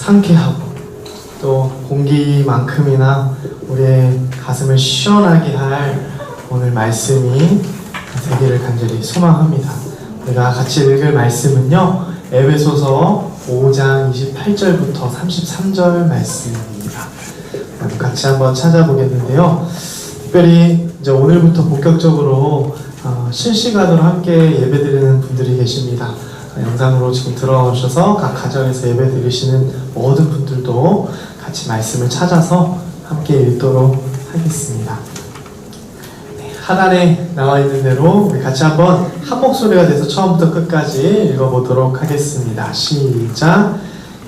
상쾌하고 또 공기만큼이나 우리의 가슴을 시원하게 할 오늘 말씀이 되기를 간절히 소망합니다. 우리가 같이 읽을 말씀은요, 에베소서 5장 28절부터 33절 말씀입니다. 같이 한번 찾아보겠는데요. 특별히 이제 오늘부터 본격적으로 실시간으로 함께 예배드리는 분들이 계십니다. 영상으로 지금 들어오셔서 각 가정에서 예배드리시는 모든 분들도 같이 말씀을 찾아서 함께 읽도록 하겠습니다. 하단에 나와 있는 대로 우리 같이 한번 한 목소리가 돼서 처음부터 끝까지 읽어보도록 하겠습니다. 시작!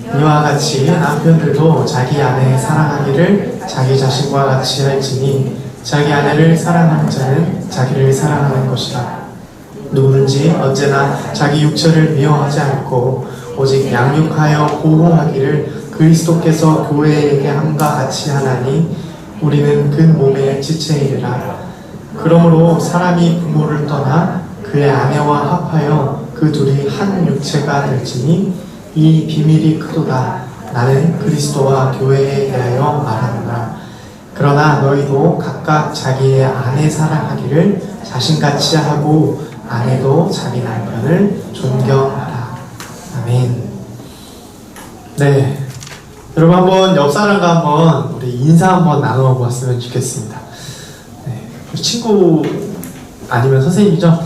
이와 같이 남편들도 자기 아내 사랑하기를 자기 자신과 같이 할지니 자기 아내를 사랑하는 자는 자기를 사랑하는 것이다. 누구든지 언제나 자기 육체를 미워하지 않고 오직 양육하여 보호하기를 그리스도께서 교회에게 함과 같이 하나니 우리는 그 몸의 지체이라. 그러므로 사람이 부모를 떠나 그의 아내와 합하여 그 둘이 한 육체가 될지니 이 비밀이 크도다. 나는 그리스도와 교회에 대하여 말하노라. 그러나 너희도 각각 자기의 아내 사랑하기를 자신같이 하고 아내도 자기 남편을 존경하라. 아멘. 네, 여러분 한번 옆 사람과 한번 우리 인사 한번 나눠 보았으면 좋겠습니다. 네, 친구 아니면 선생님이죠?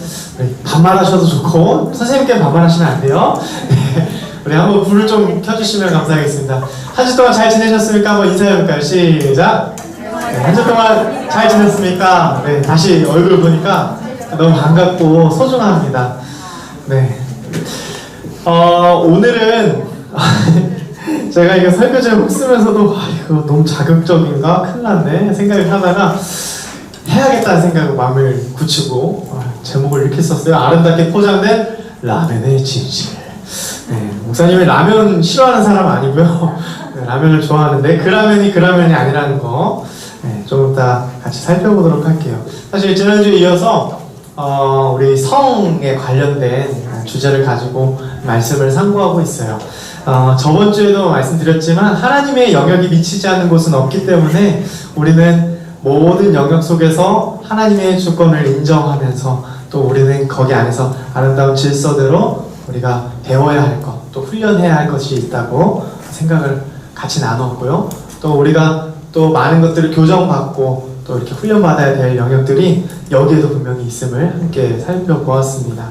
반말하셔도 좋고 선생님께 반말하시면 안 돼요. 네, 우리 한번 불을 좀 켜주시면 감사하겠습니다. 한 주 동안 잘 지내셨습니까? 한번 인사해볼까요? 시작! 네, 한 주 동안 잘 지냈습니까? 네, 다시 얼굴 보니까 너무 반갑고 소중합니다. 네. 오늘은 제가 이거 설교 제목 쓰면서도 이거 너무 자극적인가? 큰일 났네 생각을 하다가 해야겠다는 생각으로 마음을 굳히고 제목을 이렇게 썼어요. 아름답게 포장된 라면의 진실. 네, 목사님이 라면 싫어하는 사람 아니고요. 네, 라면을 좋아하는데 그 라면이 그 라면이 아니라는 거 네, 조금 이따 같이 살펴보도록 할게요. 사실 지난주에 이어서 우리 성에 관련된 주제를 가지고 말씀을 상고하고 있어요. 저번 주에도 말씀드렸지만 하나님의 영역이 미치지 않는 곳은 없기 때문에 우리는 모든 영역 속에서 하나님의 주권을 인정하면서 또 우리는 거기 안에서 아름다운 질서대로 우리가 배워야 할 것, 또 훈련해야 할 것이 있다고 생각을 같이 나눴고요. 또 우리가 또 많은 것들을 교정받고 또 이렇게 훈련받아야 될 영역들이 여기에도 분명히 있음을 함께 살펴보았습니다.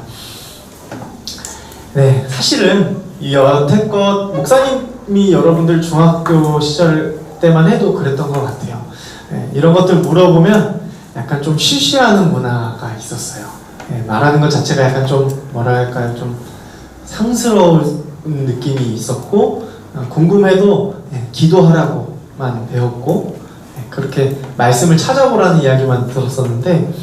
네, 사실은 이 여태껏 목사님이 여러분들 중학교 시절 때만 해도 그랬던 것 같아요. 네, 이런 것들 물어보면 약간 좀 쉬쉬하는 문화가 있었어요. 네, 말하는 것 자체가 약간 좀 뭐랄까요, 좀 상스러운 느낌이 있었고 궁금해도 기도하라고만 배웠고 그렇게 말씀을 찾아보라는 이야기만 들었었는데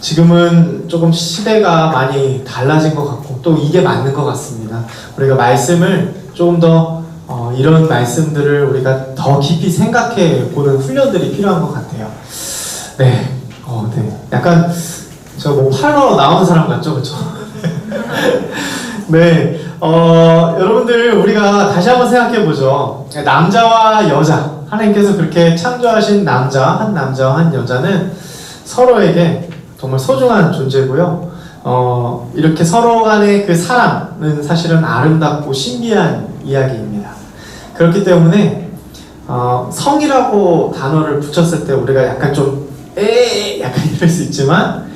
지금은 조금 시대가 많이 달라진 것 같고 또 이게 맞는 것 같습니다. 우리가 말씀을 조금 더 이런 말씀들을 우리가 더 깊이 생각해 보는 훈련들이 필요한 것 같아요. 네, 네, 약간 저 뭐 팔러 나오는 사람 같죠, 그렇죠? 네, 여러분들 우리가 다시 한번 생각해 보죠. 남자와 여자, 하나님께서 그렇게 창조하신 한 남자와 한 여자는 서로에게 정말 소중한 존재고요. 이렇게 서로 간의 그 사랑은 사실은 아름답고 신비한 이야기입니다. 그렇기 때문에 성이라고 단어를 붙였을 때 우리가 약간 좀 약간 이럴 수 있지만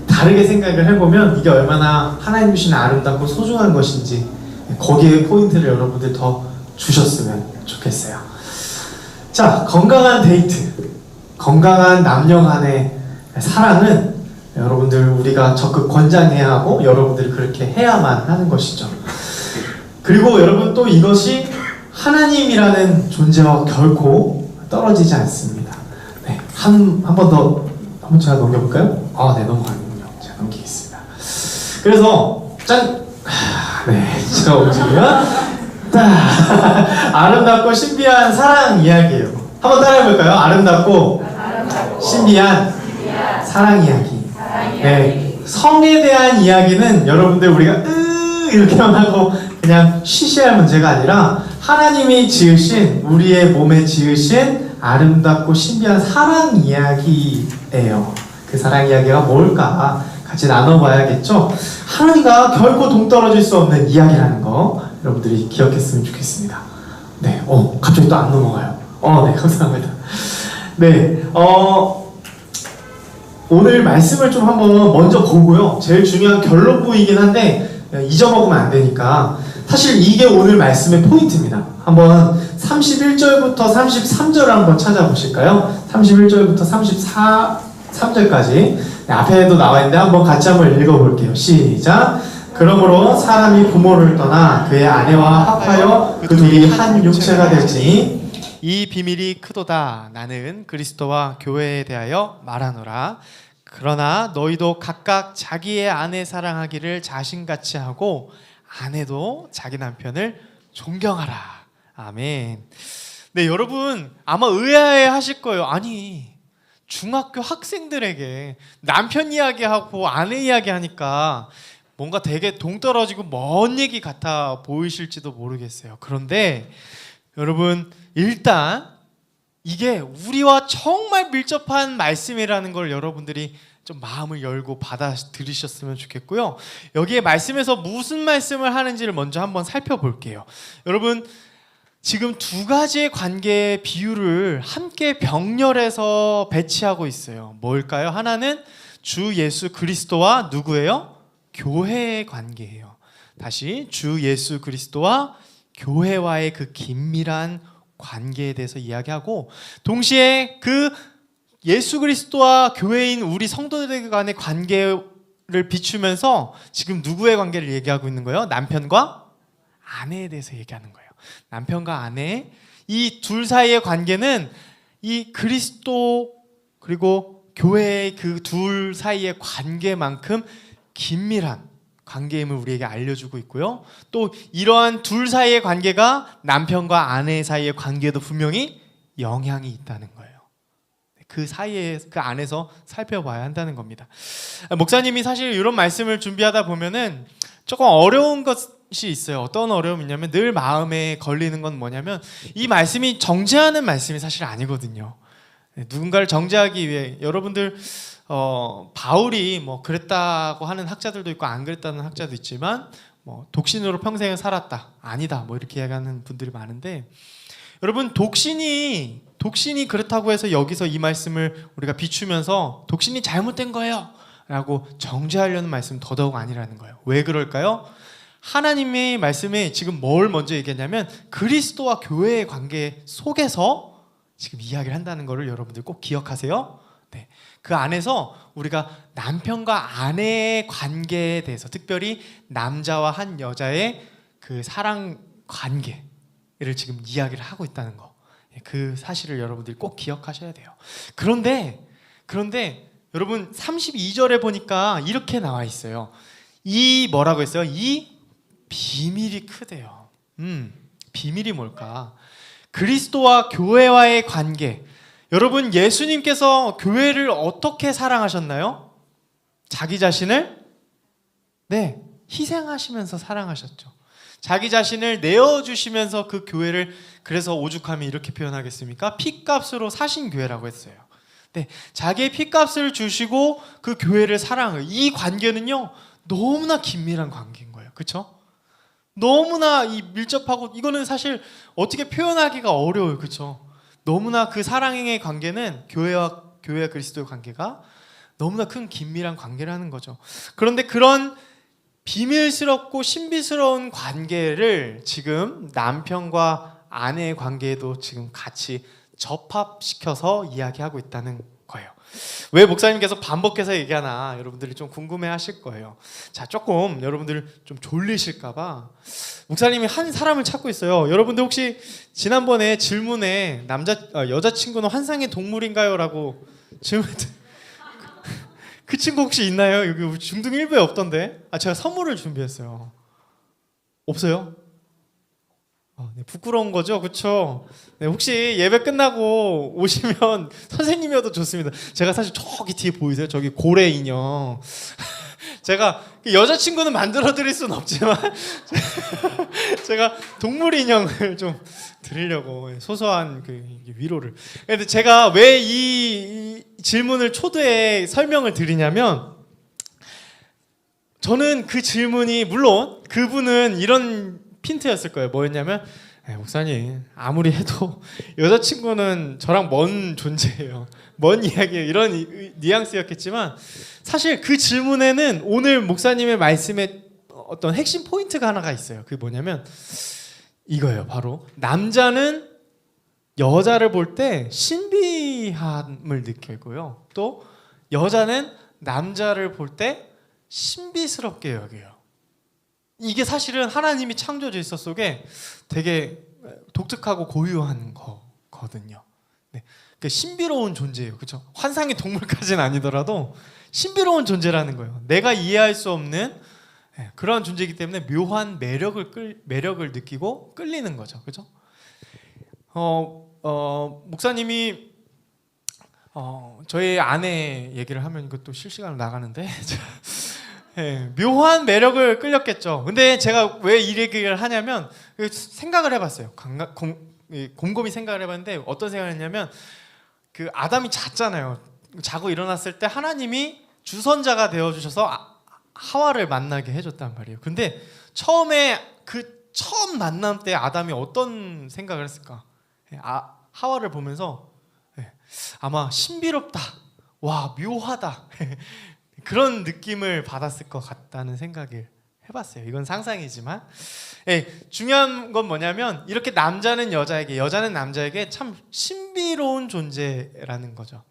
다르게 생각을 해보면 이게 얼마나 하나님 주신 아름답고 소중한 것인지 거기에 포인트를 여러분들 더 주셨으면 좋겠어요. 자, 건강한 데이트, 건강한 남녀 간의 사랑은 여러분들 우리가 적극 권장해야 하고 여러분들이 그렇게 해야만 하는 것이죠. 그리고 여러분 또 이것이 하나님이라는 존재와 결코 떨어지지 않습니다. 네, 한 번 더 한번 제가 넘겨볼까요? 네, 넘어가는군요. 제가 넘기겠습니다. 그래서 짠! 네, 제가 움직이면 아름답고 신비한 사랑 이야기예요. 한번 따라해볼까요? 아름답고 신비한 사랑 이야기. 네, 성에 대한 이야기는 여러분들 우리가 이렇게만 하고 그냥 쉬쉬할 문제가 아니라 하나님이 지으신 우리의 몸에 지으신 아름답고 신비한 사랑 이야기예요. 그 사랑 이야기가 뭘까 같이 나눠봐야겠죠. 하나님과 결코 동떨어질 수 없는 이야기라는 거 여러분들이 기억했으면 좋겠습니다. 네, 갑자기 또 안 넘어가요. 네, 감사합니다. 네, 오늘 말씀을 좀 한번 먼저 보고요. 제일 중요한 결론부이긴 한데 잊어먹으면 안 되니까 사실 이게 오늘 말씀의 포인트입니다. 한번 31절부터 33절을 한번 찾아보실까요? 31절부터 33절까지 앞에도 나와 있는데 한번 같이 한번 읽어볼게요. 시작! 그러므로 사람이 부모를 떠나 그의 아내와 합하여 그 둘이 한 육체가 될지니 이 비밀이 크도다. 나는 그리스도와 교회에 대하여 말하노라. 그러나 너희도 각각 자기의 아내 사랑하기를 자신같이 하고 아내도 자기 남편을 존경하라. 아멘. 네, 여러분 아마 의아해 하실 거예요. 아니, 중학교 학생들에게 남편 이야기하고 아내 이야기하니까 뭔가 되게 동떨어지고 먼 얘기 같아 보이실지도 모르겠어요. 그런데 여러분, 일단 이게 우리와 정말 밀접한 말씀이라는 걸 여러분들이 좀 마음을 열고 받아들이셨으면 좋겠고요. 여기에 말씀에서 무슨 말씀을 하는지를 먼저 한번 살펴볼게요. 여러분, 지금 두 가지의 관계의 비유를 함께 병렬해서 배치하고 있어요. 뭘까요? 하나는 주 예수 그리스도와 누구예요? 교회의 관계예요. 다시 주 예수 그리스도와 교회와의 그 긴밀한 관계에 대해서 이야기하고, 동시에 그 예수 그리스도와 교회인 우리 성도들 간의 관계를 비추면서 지금 누구의 관계를 얘기하고 있는 거예요? 남편과 아내에 대해서 얘기하는 거예요. 남편과 아내, 이 둘 사이의 관계는 이 그리스도 그리고 교회의 그 둘 사이의 관계만큼 긴밀한 관계임을 우리에게 알려주고 있고요. 또 이러한 둘 사이의 관계가 남편과 아내 사이의 관계도 분명히 영향이 있다는 거예요. 그 사이에, 그 안에서 살펴봐야 한다는 겁니다. 목사님이 사실 이런 말씀을 준비하다 보면은 조금 어려운 것이 있어요. 어떤 어려움이 있냐면 늘 마음에 걸리는 건 뭐냐면 이 말씀이 정죄하는 말씀이 사실 아니거든요. 누군가를 정죄하기 위해 여러분들 바울이 뭐 그랬다고 하는 학자들도 있고 안 그랬다는 학자도 있지만 뭐 독신으로 평생을 살았다, 아니다, 뭐 이렇게 얘기하는 분들이 많은데, 여러분 독신이 그렇다고 해서 여기서 이 말씀을 우리가 비추면서 독신이 잘못된 거예요 라고 정죄하려는 말씀은 더더욱 아니라는 거예요. 왜 그럴까요? 하나님의 말씀에 지금 뭘 먼저 얘기했냐면 그리스도와 교회의 관계 속에서 지금 이야기를 한다는 것을 여러분들 꼭 기억하세요. 네. 그 안에서 우리가 남편과 아내의 관계에 대해서, 특별히 남자와 한 여자의 그 사랑 관계를 지금 이야기를 하고 있다는 거, 그 사실을 여러분들이 꼭 기억하셔야 돼요. 그런데 여러분 32절에 보니까 이렇게 나와 있어요. 이 뭐라고 했어요? 이 비밀이 크대요. 비밀이 뭘까? 그리스도와 교회와의 관계. 여러분, 예수님께서 교회를 어떻게 사랑하셨나요? 자기 자신을 희생하시면서 사랑하셨죠. 자기 자신을 내어주시면서 그 교회를, 그래서 오죽하면 이렇게 표현하겠습니까? 피값으로 사신 교회라고 했어요. 네, 자기의 피값을 주시고 그 교회를 사랑해요. 이 관계는요 너무나 긴밀한 관계인 거예요. 그렇죠? 너무나 이 밀접하고, 이거는 사실 어떻게 표현하기가 어려워요. 그렇죠? 너무나 그 사랑의 관계는 교회와 그리스도의 관계가 너무나 큰 긴밀한 관계라는 거죠. 그런데 그런 비밀스럽고 신비스러운 관계를 지금 남편과 아내의 관계에도 지금 같이 접합시켜서 이야기하고 있다는 거예요. 왜 목사님께서 반복해서 얘기하나 여러분들이 좀 궁금해 하실 거예요. 자, 조금 여러분들 좀 졸리실까봐 목사님이 한 사람을 찾고 있어요. 여러분들 혹시 지난번에 질문에 여자친구는 환상의 동물인가요? 라고 질문했더니 그 친구 혹시 있나요? 여기 중등 1부에 없던데. 제가 선물을 준비했어요. 없어요? 네, 부끄러운 거죠, 그렇죠? 네, 혹시 예배 끝나고 오시면 선생님이어도 좋습니다. 제가 사실 저기 뒤에 보이세요? 저기 고래 인형. 제가 여자친구는 만들어 드릴 수는 없지만 제가 동물 인형을 좀 드리려고 소소한 그 위로를. 근데 제가 왜 이 질문을 초대에 설명을 드리냐면, 저는 그 질문이, 물론 그분은 이런 핀트였을 거예요. 뭐였냐면, 목사님 아무리 해도 여자친구는 저랑 먼 존재예요, 먼 이야기예요, 이런 뉘앙스였겠지만, 사실 그 질문에는 오늘 목사님의 말씀에 어떤 핵심 포인트가 하나가 있어요. 그게 뭐냐면 이거예요. 바로 남자는 여자를 볼 때 신비함을 느끼고요, 또 여자는 남자를 볼 때 신비스럽게 여겨요. 이게 사실은 하나님이 창조 질서 속에 되게 독특하고 고유한 거거든요. 네. 신비로운 존재예요. 그렇죠? 환상의 동물까지는 아니더라도 신비로운 존재라는 거예요. 내가 이해할 수 없는 그런 존재이기 때문에 묘한 매력을 느끼고 끌리는 거죠. 그렇죠? 목사님이 저희 아내 얘기를 하면 이것도 실시간으로 나가는데 묘한 매력을 끌렸겠죠. 근데 제가 왜 이 얘기를 하냐면, 생각을 해봤어요. 곰곰이 생각을 해봤는데, 어떤 생각을 했냐면, 그 아담이 잤잖아요. 자고 일어났을 때 하나님이 주선자가 되어주셔서 하와를 만나게 해줬단 말이에요. 근데 처음 만남 때 아담이 어떤 생각을 했을까? 하와를 보면서 아마 신비롭다, 와 묘하다 그런 느낌을 받았을 것 같다는 생각을 해봤어요. 이건 상상이지만 중요한 건 뭐냐면, 이렇게 남자는 여자에게, 여자는 남자에게 참 신비로운 존재라는 거죠.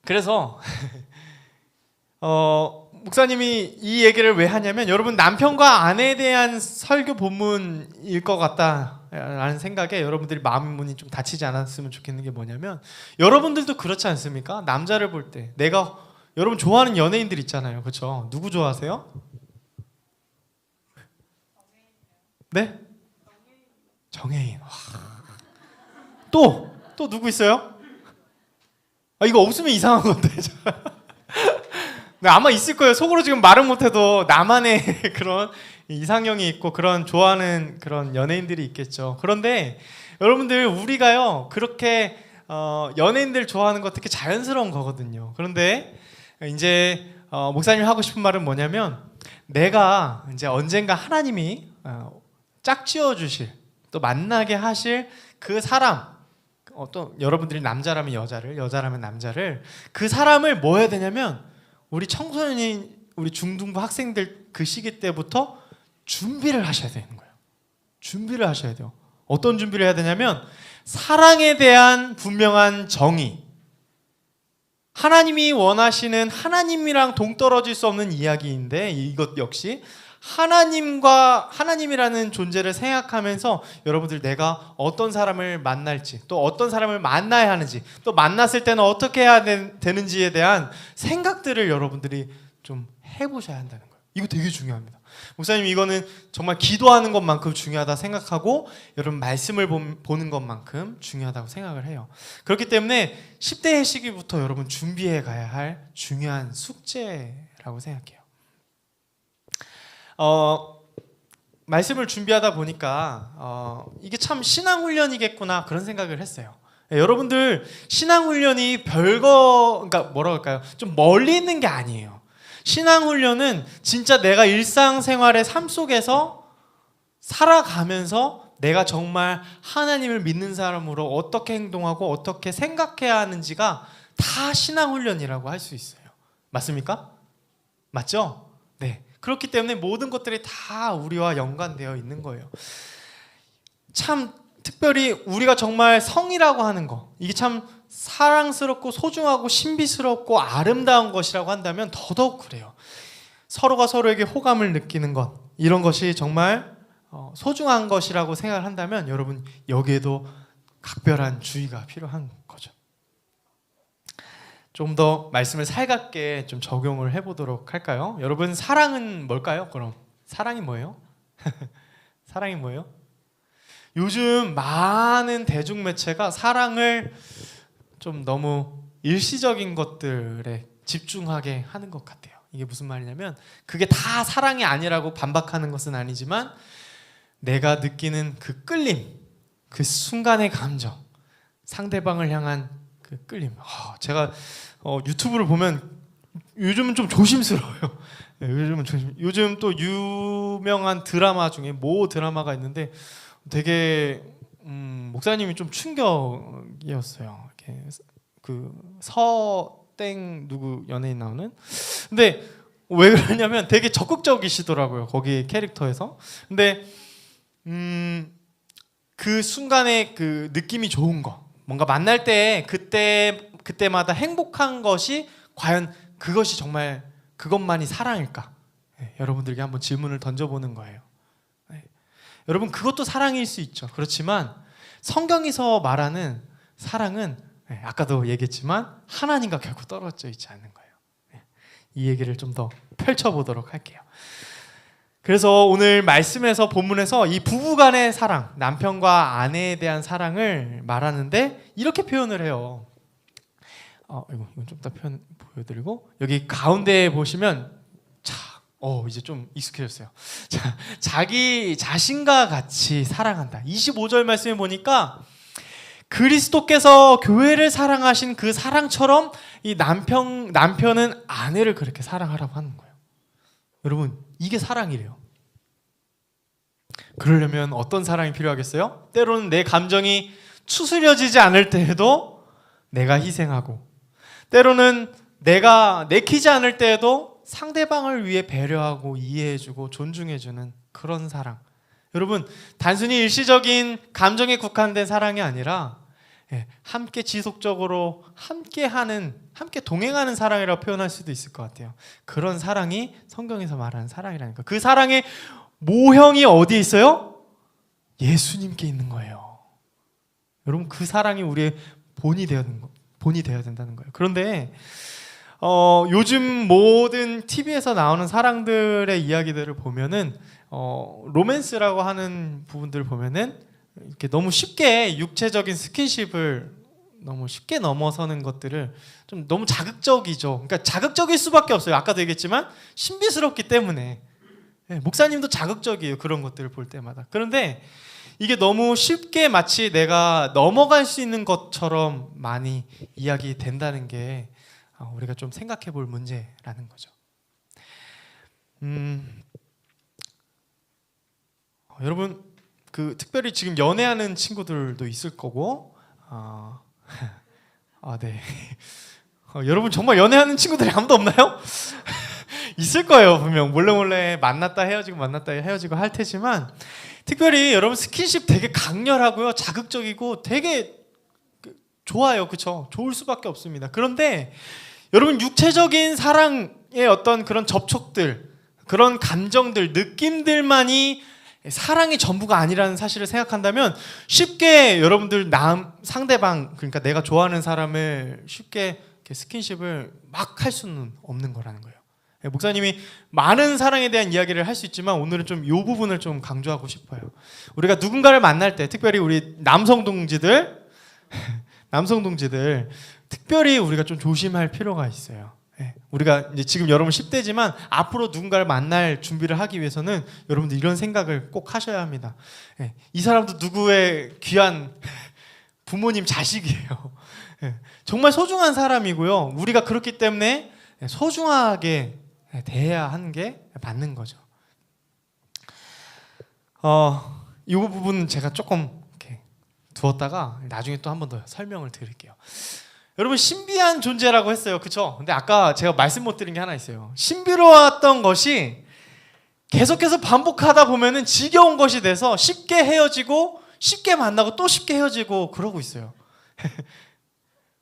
그래서 목사님이 이 얘기를 왜 하냐면, 여러분 남편과 아내에 대한 설교 본문일 것 같다라는 생각에 여러분들이 마음문이 좀 닫히지 않았으면 좋겠는 게 뭐냐면, 여러분들도 그렇지 않습니까? 남자를 볼 때 여러분 좋아하는 연예인들 있잖아요. 그렇죠? 누구 좋아하세요? 네? 정혜인. 또 누구 있어요? 이거 없으면 이상한 건데. 네, 아마 있을 거예요. 속으로 지금 말은 못해도 나만의 그런 이상형이 있고 그런 좋아하는 그런 연예인들이 있겠죠. 그런데 여러분들, 우리가요 그렇게 연예인들 좋아하는 거 되게 자연스러운 거거든요. 그런데 이제 목사님이 하고 싶은 말은 뭐냐면, 내가 이제 언젠가 하나님이 짝지어 주실, 또 만나게 하실 그 사람, 또 여러분들이 남자라면 여자라면 남자를, 그 사람을 뭐 해야 되냐면, 우리 청소년인 우리 중등부 학생들 그 시기 때부터 준비를 하셔야 되는 거예요. 준비를 하셔야 돼요. 어떤 준비를 해야 되냐면, 사랑에 대한 분명한 정의, 하나님이 원하시는, 하나님이랑 동떨어질 수 없는 이야기인데, 이것 역시 하나님이라는 존재를 생각하면서 여러분들 내가 어떤 사람을 만날지, 또 어떤 사람을 만나야 하는지, 또 만났을 때는 어떻게 해야 되는지에 대한 생각들을 여러분들이 좀 해보셔야 한다는 거예요. 이거 되게 중요합니다. 목사님, 이거는 정말 기도하는 것만큼 중요하다 생각하고, 여러분 말씀을 보는 것만큼 중요하다고 생각을 해요. 그렇기 때문에 10대의 시기부터 여러분 준비해 가야 할 중요한 숙제라고 생각해요. 말씀을 준비하다 보니까 이게 참 신앙훈련이겠구나 그런 생각을 했어요. 여러분들 신앙훈련이 그러니까 뭐라고 할까요? 좀 멀리 있는 게 아니에요. 신앙훈련은 진짜 내가 일상생활의 삶 속에서 살아가면서 내가 정말 하나님을 믿는 사람으로 어떻게 행동하고 어떻게 생각해야 하는지가 다 신앙훈련이라고 할 수 있어요. 맞습니까? 맞죠? 네. 그렇기 때문에 모든 것들이 다 우리와 연관되어 있는 거예요. 참 특별히 우리가 정말 성이라고 하는 거, 이게 참 사랑스럽고 소중하고 신비스럽고 아름다운 것이라고 한다면 더더욱 그래요. 서로가 서로에게 호감을 느끼는 것, 이런 것이 정말 소중한 것이라고 생각을 한다면 여러분 여기에도 각별한 주의가 필요한 거죠. 좀 더 말씀을 살갑게 좀 적용을 해보도록 할까요? 여러분, 사랑은 뭘까요? 그럼 사랑이 뭐예요? 사랑이 뭐예요? 요즘 많은 대중매체가 사랑을 좀 너무 일시적인 것들에 집중하게 하는 것 같아요. 이게 무슨 말이냐면 그게 다 사랑이 아니라고 반박하는 것은 아니지만 내가 느끼는 그 끌림, 그 순간의 감정, 상대방을 향한 그 끌림. 제가 유튜브를 보면 요즘은 좀 조심스러워요. 요즘 또 유명한 드라마 중에 모 드라마가 있는데 되게 목사님이 좀 충격이었어요. 이렇게 그 서땡 누구 연예인 나오는. 근데 왜 그러냐면 되게 적극적이시더라고요. 거기 캐릭터에서. 근데 그 순간에 그 느낌이 좋은 거, 뭔가 만날 때 그때마다 행복한 것이 과연 그것이 정말 그것만이 사랑일까? 네, 여러분들에게 한번 질문을 던져보는 거예요. 네. 여러분 그것도 사랑일 수 있죠. 그렇지만 성경에서 말하는 사랑은 아까도 얘기했지만 하나님과 결코 떨어져 있지 않는 거예요. 이 얘기를 좀 더 펼쳐보도록 할게요. 그래서 오늘 말씀에서 본문에서 이 부부간의 사랑, 남편과 아내에 대한 사랑을 말하는데 이렇게 표현을 해요. 이건 좀 더 보여드리고 여기 가운데 보시면 이제 좀 익숙해졌어요. 자, 자기 자신과 같이 사랑한다. 25절 말씀에 보니까 그리스도께서 교회를 사랑하신 그 사랑처럼 이 남편은 아내를 그렇게 사랑하라고 하는 거예요. 여러분 이게 사랑이래요. 그러려면 어떤 사랑이 필요하겠어요? 때로는 내 감정이 추스려지지 않을 때에도 내가 희생하고, 때로는 내가 내키지 않을 때에도 상대방을 위해 배려하고 이해해주고 존중해주는 그런 사랑. 여러분 단순히 일시적인 감정에 국한된 사랑이 아니라 함께 지속적으로 함께 동행하는 사랑이라고 표현할 수도 있을 것 같아요. 그런 사랑이 성경에서 말하는 사랑이라니까. 그 사랑의 모형이 어디에 있어요? 예수님께 있는 거예요. 여러분 그 사랑이 우리의 본이 되어야 된다는 거예요. 그런데 요즘 모든 TV에서 나오는 사랑들의 이야기들을 보면은 로맨스라고 하는 부분들을 보면은 이렇게 너무 쉽게 육체적인 스킨십을 너무 쉽게 넘어서는 것들을 좀 너무 자극적이죠. 그러니까 자극적일 수밖에 없어요. 아까도 얘기했지만 신비스럽기 때문에. 목사님도 자극적이에요. 그런 것들을 볼 때마다. 그런데 이게 너무 쉽게 마치 내가 넘어갈 수 있는 것처럼 많이 이야기된다는 게 우리가 좀 생각해 볼 문제라는 거죠. 여러분 특별히 지금 연애하는 친구들도 있을 거고 네. 여러분 정말 연애하는 친구들이 아무도 없나요? 있을 거예요. 분명 몰래 만났다 헤어지고 할 테지만 특별히 여러분 스킨십 되게 강렬하고요, 자극적이고 되게 좋아요. 그렇죠? 좋을 수밖에 없습니다. 그런데 여러분 육체적인 사랑의 어떤 그런 접촉들, 그런 감정들, 느낌들만이 사랑이 전부가 아니라는 사실을 생각한다면 쉽게 여러분들 상대방, 그러니까 내가 좋아하는 사람을 쉽게 스킨십을 막 할 수는 없는 거라는 거예요. 목사님이 많은 사랑에 대한 이야기를 할 수 있지만 오늘은 좀 이 부분을 좀 강조하고 싶어요. 우리가 누군가를 만날 때, 특별히 우리 남성 동지들 특별히 우리가 좀 조심할 필요가 있어요. 우리가 이제 지금 여러분 10대지만 앞으로 누군가를 만날 준비를 하기 위해서는 여러분들 이런 생각을 꼭 하셔야 합니다. 이 사람도 누구의 귀한 부모님 자식이에요. 정말 소중한 사람이고요. 우리가 그렇기 때문에 소중하게 대해야 하는 게 맞는 거죠. 이 부분은 제가 조금 이렇게 두었다가 나중에 또 한 번 더 설명을 드릴게요. 여러분 신비한 존재라고 했어요. 그렇죠? 근데 아까 제가 말씀 못 드린 게 하나 있어요. 신비로웠던 것이 계속해서 반복하다 보면은 지겨운 것이 돼서 쉽게 헤어지고 쉽게 만나고 또 쉽게 헤어지고 그러고 있어요.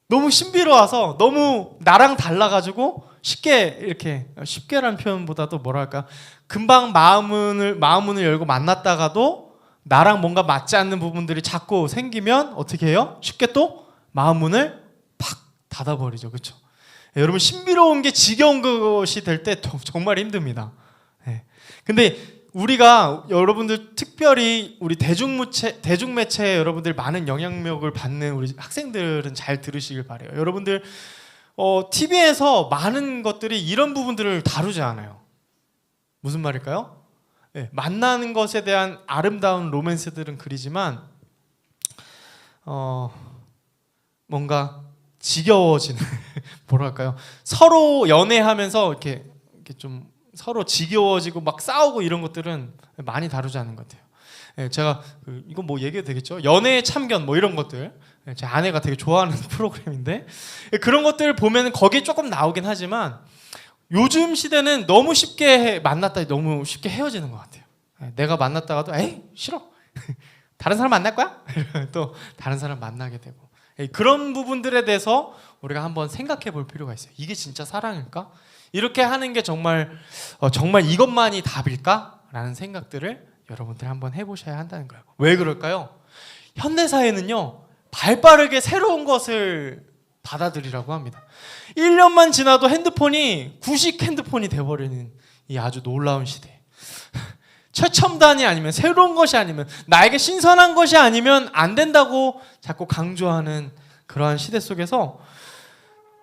너무 신비로워서 너무 나랑 달라가지고 쉽게라는 표현보다도 뭐랄까, 금방 마음문을 열고 만났다가도 나랑 뭔가 맞지 않는 부분들이 자꾸 생기면 어떻게 해요? 쉽게 또 마음문을 팍 닫아버리죠. 그렇죠? 여러분 신비로운 게 지겨운 것이 될 때 정말 힘듭니다. 근데 우리가 여러분들 특별히 우리 대중매체에 여러분들 많은 영향력을 받는 우리 학생들은 잘 들으시길 바래요. 여러분들 TV에서 많은 것들이 이런 부분들을 다루지 않아요. 무슨 말일까요? 네, 만나는 것에 대한 아름다운 로맨스들은 그리지만 뭔가 지겨워지는 뭐랄까요? 서로 연애하면서 이렇게 좀 서로 지겨워지고 막 싸우고 이런 것들은 많이 다루지 않는 것 같아요. 예, 제가 이건 뭐 얘기해도 되겠죠? 연애의 참견 뭐 이런 것들 제 아내가 되게 좋아하는 프로그램인데 그런 것들 보면 거기 조금 나오긴 하지만 요즘 시대는 너무 쉽게 만났다 너무 쉽게 헤어지는 것 같아요. 내가 만났다가도 에이 싫어 다른 사람 만날 거야? 또 다른 사람 만나게 되고 그런 부분들에 대해서 우리가 한번 생각해 볼 필요가 있어요. 이게 진짜 사랑일까? 이렇게 하는 게 정말 이것만이 답일까? 라는 생각들을 여러분들 한번 해보셔야 한다는 거예요. 왜 그럴까요? 현대사회는요 발빠르게 새로운 것을 받아들이라고 합니다. 1년만 지나도 핸드폰이 구식 핸드폰이 돼버리는 이 아주 놀라운 시대. 최첨단이 아니면 새로운 것이 아니면 나에게 신선한 것이 아니면 안 된다고 자꾸 강조하는 그러한 시대 속에서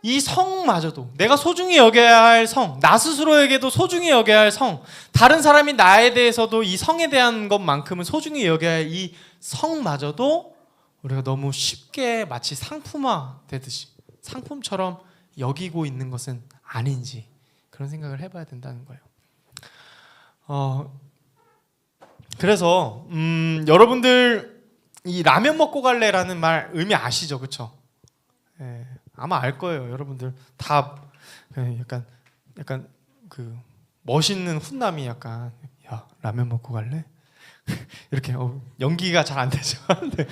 이 성마저도 내가 소중히 여겨야 할 성, 나 스스로에게도 소중히 여겨야 할 성, 다른 사람이 나에 대해서도 이 성에 대한 것만큼은 소중히 여겨야 할 이 성마저도 우리가 너무 쉽게 마치 상품화되듯이 상품처럼 여기고 있는 것은 아닌지 그런 생각을 해봐야 된다는 거예요. 그래서 여러분들 이 라면 먹고 갈래라는 말 의미 아시죠, 그렇죠? 예, 아마 알 거예요. 여러분들 다 약간 그 멋있는 훈남이 약간 야 라면 먹고 갈래? 이렇게 연기가 잘 안 되죠. 근데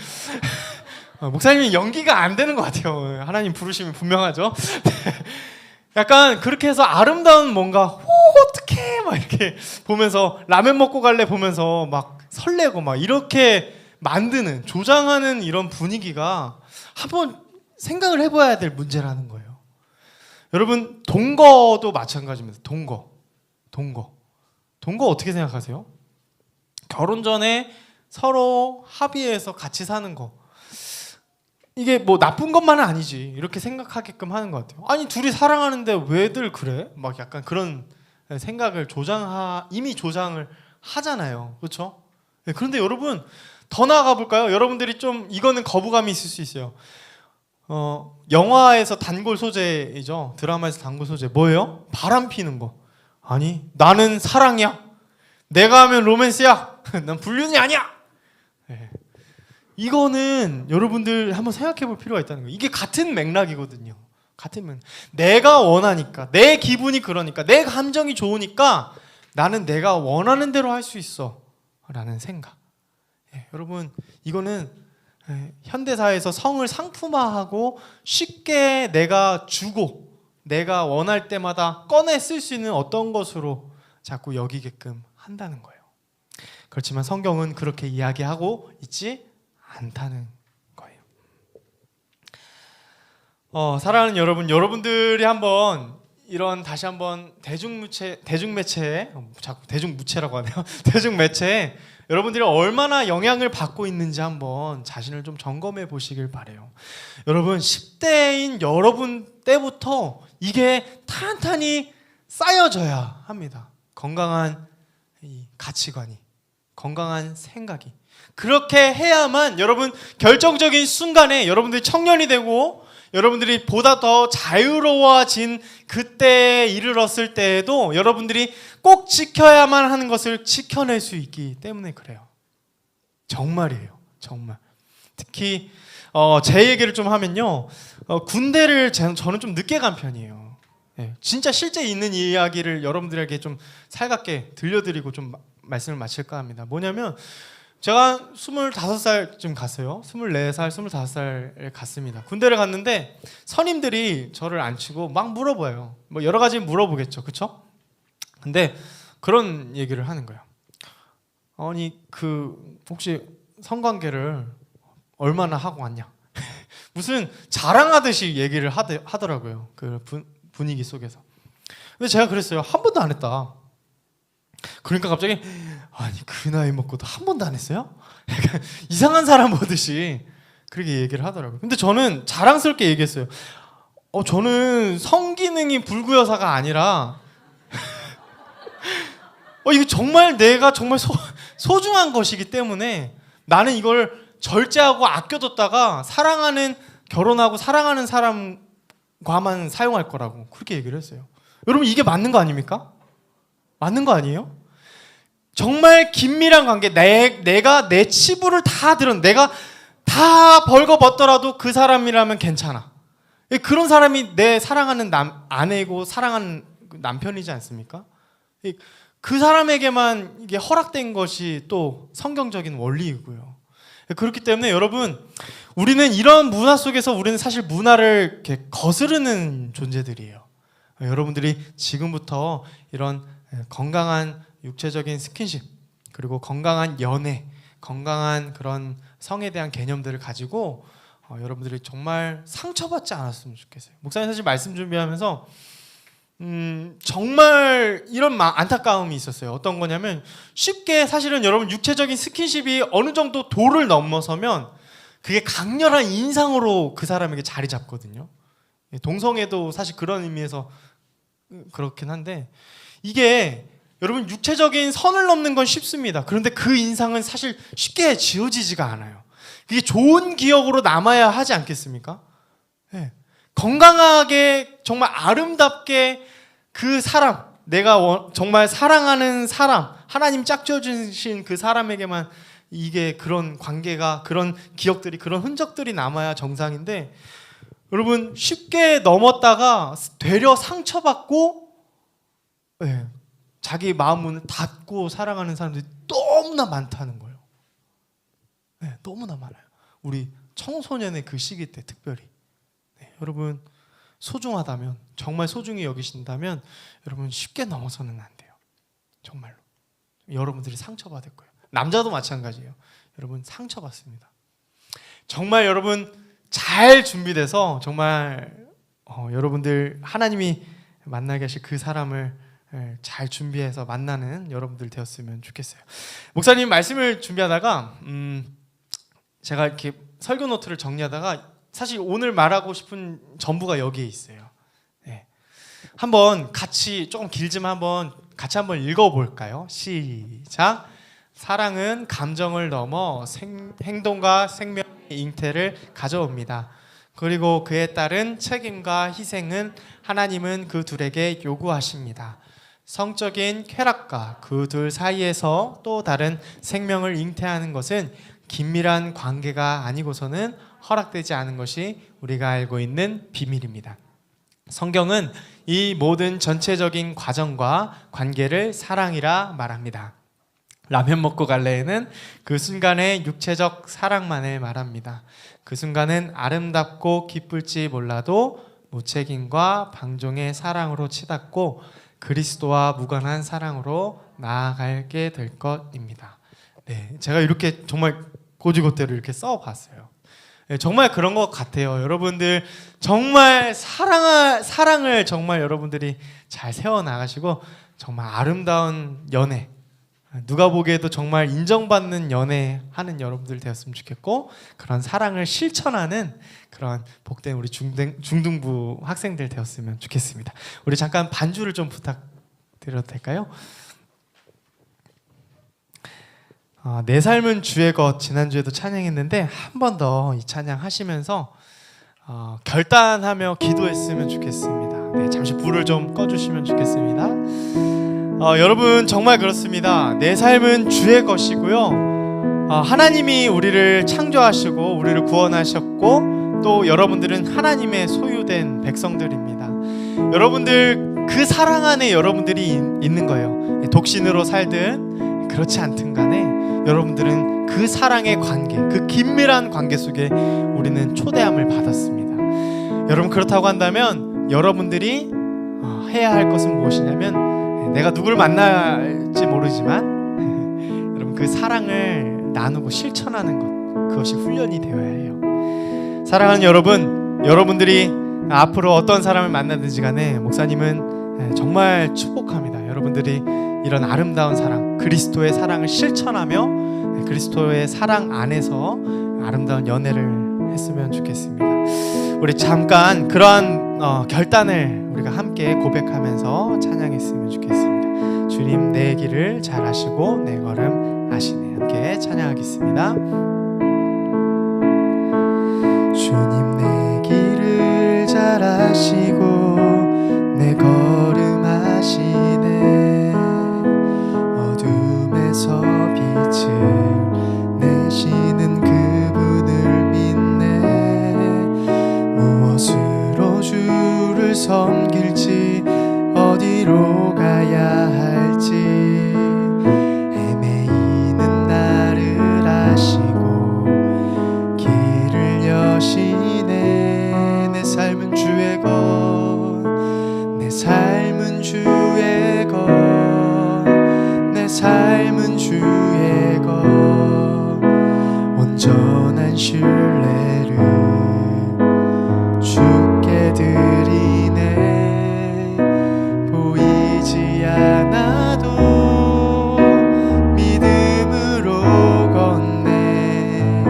목사님이 연기가 안 되는 것 같아요. 하나님 부르심이 분명하죠. 약간 그렇게 해서 아름다운 뭔가 어떡해 막 이렇게 보면서 라면 먹고 갈래 보면서 막 설레고 막 이렇게 만드는 조장하는 이런 분위기가 한번 생각을 해봐야 될 문제라는 거예요. 여러분 동거도 마찬가지입니다. 동거 어떻게 생각하세요? 결혼 전에 서로 합의해서 같이 사는 거 이게 뭐 나쁜 것만은 아니지 이렇게 생각하게끔 하는 것 같아요. 아니 둘이 사랑하는데 왜들 그래? 막 약간 그런 생각을 이미 조장을 하잖아요. 그렇죠? 네, 그런데 여러분 더 나아가 볼까요? 여러분들이 좀 이거는 거부감이 있을 수 있어요. 영화에서 단골 소재이죠. 드라마에서 단골 소재 뭐예요? 바람 피는 거. 아니 나는 사랑이야. 내가 하면 로맨스야. 난 불륜이 아니야. 네. 이거는 여러분들 한번 생각해 볼 필요가 있다는 거예요. 이게 같은 맥락이거든요. 같은 맥락. 내가 원하니까 내 기분이 그러니까 내 감정이 좋으니까 나는 내가 원하는 대로 할 수 있어 라는 생각. 여러분 이거는 현대사회에서 성을 상품화하고 쉽게 내가 주고 내가 원할 때마다 꺼내 쓸 수 있는 어떤 것으로 자꾸 여기게끔 한다는 거예요. 그렇지만 성경은 그렇게 이야기하고 있지 않다는 거예요. 사랑하는 여러분, 여러분들이 한번 이런 다시 한번 대중매체에 자꾸 대중무체라고 하네요. 대중매체에 여러분들이 얼마나 영향을 받고 있는지 한번 자신을 좀 점검해 보시길 바래요. 여러분 10대인 여러분 때부터 이게 탄탄히 쌓여져야 합니다. 건강한 이 가치관이, 건강한 생각이. 그렇게 해야만 여러분 결정적인 순간에 여러분들이 청년이 되고 여러분들이 보다 더 자유로워진 그때에 이르렀을 때에도 여러분들이 꼭 지켜야만 하는 것을 지켜낼 수 있기 때문에 그래요. 정말이에요. 정말. 특히 제 얘기를 좀 하면요. 군대를 저는 좀 늦게 간 편이에요. 네, 진짜 실제 있는 이야기를 여러분들에게 좀 살갑게 들려드리고 좀 말씀을 마칠까 합니다. 뭐냐면 제가 25살쯤 갔어요. 24살, 25살에 갔습니다. 군대를 갔는데 선임들이 저를 앉히고 막 물어봐요. 뭐 여러 가지 물어보겠죠. 그렇죠? 근데 그런 얘기를 하는 거예요. 아니 혹시 성관계를 얼마나 하고 왔냐? 무슨 자랑하듯이 얘기를 하더라고요. 그 분위기 속에서. 근데 제가 그랬어요. 한 번도 안 했다. 그러니까 갑자기 아니 그 나이 먹고도 한 번도 안 했어요? 약간 이상한 사람 보듯이 그렇게 얘기를 하더라고요. 근데 저는 자랑스럽게 얘기했어요. 저는 성기능이 불구여사가 아니라 이거 정말 내가 정말 소중한 것이기 때문에 나는 이걸 절제하고 아껴뒀다가 결혼하고 사랑하는 사람과만 사용할 거라고 그렇게 얘기를 했어요. 여러분 이게 맞는 거 아닙니까? 맞는 거 아니에요? 정말 긴밀한 관계, 내가 내 치부를 다 내가 다 벌거벗더라도 그 사람이라면 괜찮아. 그런 사람이 내 사랑하는 아내이고 사랑하는 남편이지 않습니까? 그 사람에게만 이게 허락된 것이 또 성경적인 원리이고요. 그렇기 때문에 여러분, 우리는 이런 문화 속에서 우리는 사실 문화를 이렇게 거스르는 존재들이에요. 여러분들이 지금부터 이런 건강한 육체적인 스킨십, 그리고 건강한 연애, 건강한 그런 성에 대한 개념들을 가지고 여러분들이 정말 상처받지 않았으면 좋겠어요. 목사님 사실 말씀 준비하면서 정말 이런 안타까움이 있었어요. 어떤 거냐면 쉽게 사실은 여러분 육체적인 스킨십이 어느 정도 도를 넘어서면 그게 강렬한 인상으로 그 사람에게 자리 잡거든요. 동성애도 사실 그런 의미에서 그렇긴 한데 이게 여러분 육체적인 선을 넘는 건 쉽습니다. 그런데 그 인상은 사실 쉽게 지워지지가 않아요. 그게 좋은 기억으로 남아야 하지 않겠습니까? 네. 건강하게 정말 아름답게 그 사람, 내가 정말 사랑하는 사람, 하나님 짝지어주신 그 사람에게만 이게 그런 관계가, 그런 기억들이, 그런 흔적들이 남아야 정상인데 여러분 쉽게 넘었다가 되려 상처받고 네, 자기 마음 문을 닫고 살아가는 사람들이 너무나 많다는 거예요. 네, 너무나 많아요. 우리 청소년의 그 시기 때 특별히 여러분 소중하다면, 정말 소중히 여기신다면 여러분 쉽게 넘어서는 안 돼요. 정말로. 여러분들이 상처받을 거예요. 남자도 마찬가지예요. 여러분 상처받습니다. 정말 여러분 잘 준비돼서 정말 여러분들 하나님이 만나게 하실 그 사람을 잘 준비해서 만나는 여러분들 되었으면 좋겠어요. 목사님 말씀을 준비하다가 제가 이렇게 설교 노트를 정리하다가 사실 오늘 말하고 싶은 전부가 여기에 있어요. 네. 한번 같이 조금 길지만 같이 한번 읽어볼까요? 시작. 사랑은 감정을 넘어 행동과 생명의 잉태를 가져옵니다. 그리고 그에 따른 책임과 희생은 하나님은 그 둘에게 요구하십니다. 성적인 쾌락과 그 둘 사이에서 또 다른 생명을 잉태하는 것은 긴밀한 관계가 아니고서는 허락되지 않은 것이 우리가 알고 있는 비밀입니다. 성경은 이 모든 전체적인 과정과 관계를 사랑이라 말합니다. 라면 먹고 갈래에는 그 순간의 육체적 사랑만을 말합니다. 그 순간은 아름답고 기쁠지 몰라도 무책임과 방종의 사랑으로 치닫고 그리스도와 무관한 사랑으로 나아가게 될 것입니다. 네, 제가 이렇게 정말 고지고대로 이렇게 써봤어요. 네, 정말 그런 것 같아요. 여러분들 정말 사랑을 정말 여러분들이 잘 세워나가시고 정말 아름다운 연애, 누가 보기에도 정말 인정받는 연애하는 여러분들 되었으면 좋겠고 그런 사랑을 실천하는 그런 복된 우리 중등부 학생들 되었으면 좋겠습니다. 우리 잠깐 반주를 좀 부탁드려도 될까요? 내 삶은 주의 것 지난주에도 찬양했는데 한 번 더 이 찬양 하시면서 결단하며 기도했으면 좋겠습니다. 네, 잠시 불을 좀 꺼주시면 좋겠습니다. 여러분 정말 그렇습니다. 내 삶은 주의 것이고요. 하나님이 우리를 창조하시고 우리를 구원하셨고 또 여러분들은 하나님의 소유된 백성들입니다. 여러분들 그 사랑 안에 여러분들이 있는 거예요. 독신으로 살든 그렇지 않든 간에 여러분들은 그 사랑의 관계, 그 긴밀한 관계 속에 우리는 초대함을 받았습니다. 여러분 그렇다고 한다면 여러분들이 해야 할 것은 무엇이냐면 내가 누굴 만날지 모르지만 여러분 그 사랑을 나누고 실천하는 것, 그것이 훈련이 되어야 해요. 사랑하는 여러분, 여러분들이 앞으로 어떤 사람을 만나든지 간에 목사님은 정말 축복합니다. 여러분들이 이런 아름다운 사랑, 그리스도의 사랑을 실천하며 그리스도의 사랑 안에서 아름다운 연애를 했으면 좋겠습니다. 우리 잠깐 그러한 결단을 우리가 함께 고백하면서 찬양했으면 좋겠습니다. 주님 내 길을 잘 아시고 내 걸음 아시네. 함께 찬양하겠습니다. 주님 내 길을 잘 아시고 내 걸음 아시네. 어둠에서 빛을 내시는 그분을 믿네. 무엇으로 주를 섬길지 어디로 가야 할지 헤매이는 나를 아시고 길을 여시네. 내 삶은 주의 것, 내 삶은 주의 것, 내 삶은 주의 것. 온전한 신뢰를 주께 드리네. 보이지 않아도 믿음으로 걷네.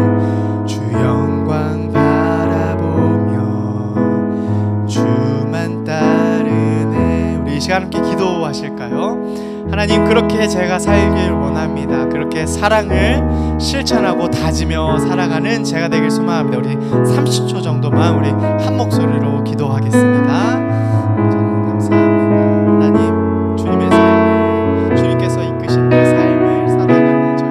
주 영광 바라보며 주만 따르네. 우리 이 시간 함께 기도하실까요? 하나님, 그렇게 제가 살길 원합니다. 그렇게 사랑을 실천하고 다지며 살아가는 제가 되길 소망합니다. 우리 30초 정도만 우리 한 목소리로 기도하겠습니다. 감사합니다. 하나님, 주님의 삶을, 주님께서 이끄신 그 삶을 살아가는 저희,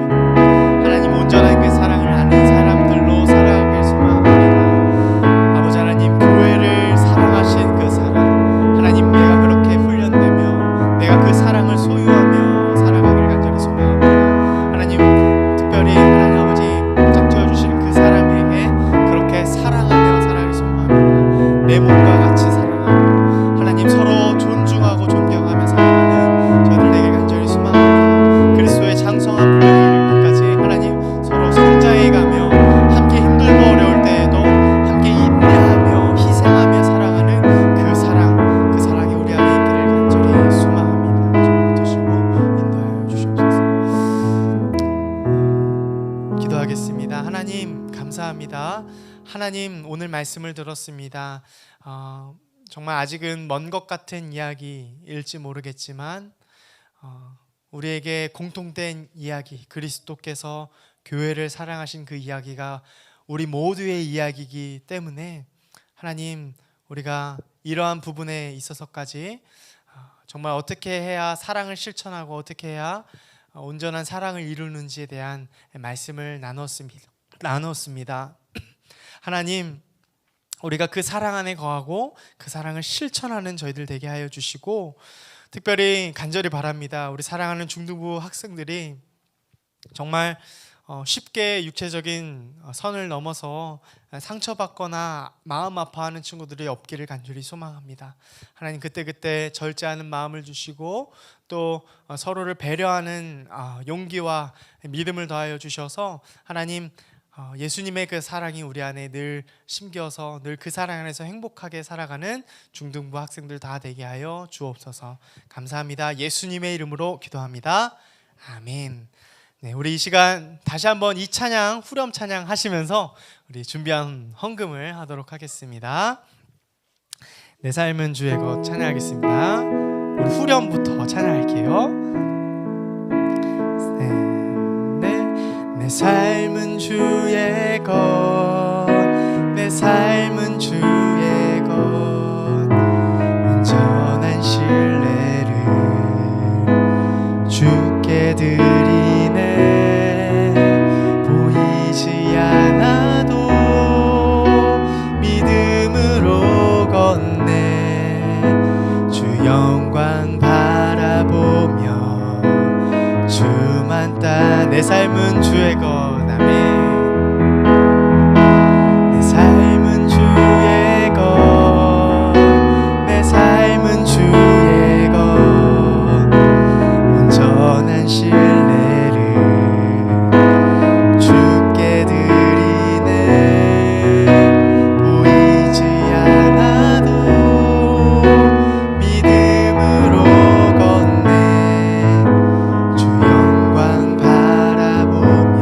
하나님 온전한 그 사랑을 아는 사람들로 살아가길 소망합니다. 아버지 하나님, 교회를 사랑하신 그 사랑, 하나님 내가 그렇게 훈련되며 내가 그 사랑을 소유하며 살아가길 간절히 소망합니다. 하나님, 특별히 하나님 아버지 짝지어 주신 그 사람에게 그렇게 사랑하며 살아가길 소망합니다. 내 몸과 같이 사랑하고 하나님 서로 존중하고 존경하며 살아가는 저희들에게 간절히 소망합니다. 그리스도의 장성한 분량에 이르기까지 하나님 서로 성장해가며 함께 힘들고 어려울 때에도 함께 인내하며 희생하며 살아가는 그 사랑이 우리 안에 있기를 간절히 소망합니다. 저를 붙드시고 인도하여 주시옵소서. 기도하겠습니다. 하나님 감사합니다. 하나님, 오늘 말씀을 들었습니다. 정말 아직은 먼 것 같은 이야기일지 모르겠지만 우리에게 공통된 이야기, 그리스도께서 교회를 사랑하신 그 이야기가 우리 모두의 이야기이기 때문에 하나님, 우리가 이러한 부분에 있어서까지 정말 어떻게 해야 사랑을 실천하고 어떻게 해야 온전한 사랑을 이루는지에 대한 말씀을 나눴습니다. 하나님, 우리가 그 사랑 안에 거하고 그 사랑을 실천하는 저희들 되게 하여 주시고, 특별히 간절히 바랍니다. 우리 사랑하는 중등부 학생들이 정말 쉽게 육체적인 선을 넘어서 상처받거나 마음 아파하는 친구들이 없기를 간절히 소망합니다. 하나님, 그때 절제하는 마음을 주시고 또 서로를 배려하는 용기와 믿음을 더하여 주셔서 하나님, 예수님의 그 사랑이 우리 안에 늘 심겨서 늘 그 사랑 안에서 행복하게 살아가는 중등부 학생들 다 되게 하여 주옵소서. 감사합니다. 예수님의 이름으로 기도합니다. 아멘. 네, 우리 이 시간 다시 한번 이 찬양, 후렴 찬양 하시면서 우리 준비한 헌금을 하도록 하겠습니다. 내 삶은 주의 것 찬양하겠습니다. 우리 후렴부터 찬양할게요. 내 삶은 주의 것, 내 삶은 주의 것, 온전한 신뢰를 주께 드리네. 보이지 않아도 믿음으로 걷네. 주 영광 바라보며 주만 따. 내 삶은 주의 것. 아멘. 내 삶은 주의 것, 내 삶은 주의 것, 온전한 신뢰를 주께 드리네. 보이지 않아도 믿음으로 걷네. 주 영광 바라보며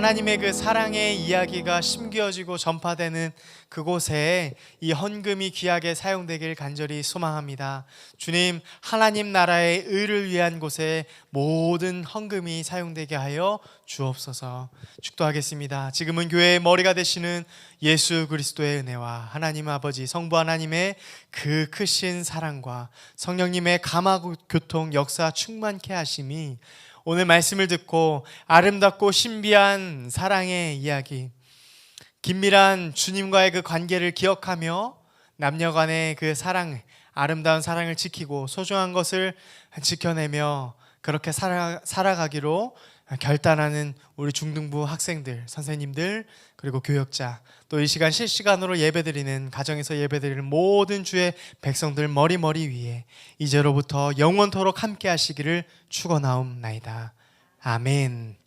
하나님의 그 사랑의 이야기가 심겨지고 전파되는 그곳에 이 헌금이 귀하게 사용되길 간절히 소망합니다. 주님, 하나님 나라의 의를 위한 곳에 모든 헌금이 사용되게 하여 주옵소서. 축도하겠습니다. 지금은 교회의 머리가 되시는 예수 그리스도의 은혜와 하나님 아버지 성부 하나님의 그 크신 사랑과 성령님의 감화교통 역사 충만케 하심이 오늘 말씀을 듣고 아름답고 신비한 사랑의 이야기, 긴밀한 주님과의 그 관계를 기억하며 남녀 간의 그 사랑, 아름다운 사랑을 지키고 소중한 것을 지켜내며 그렇게 살아가기로 결단하는 우리 중등부 학생들, 선생님들, 그리고 교역자, 또 이 시간 실시간으로 예배드리는 가정에서 예배드리는 모든 주의 백성들 머리 위에 이제로부터 영원토록 함께 하시기를 축원하옵나이다. 아멘.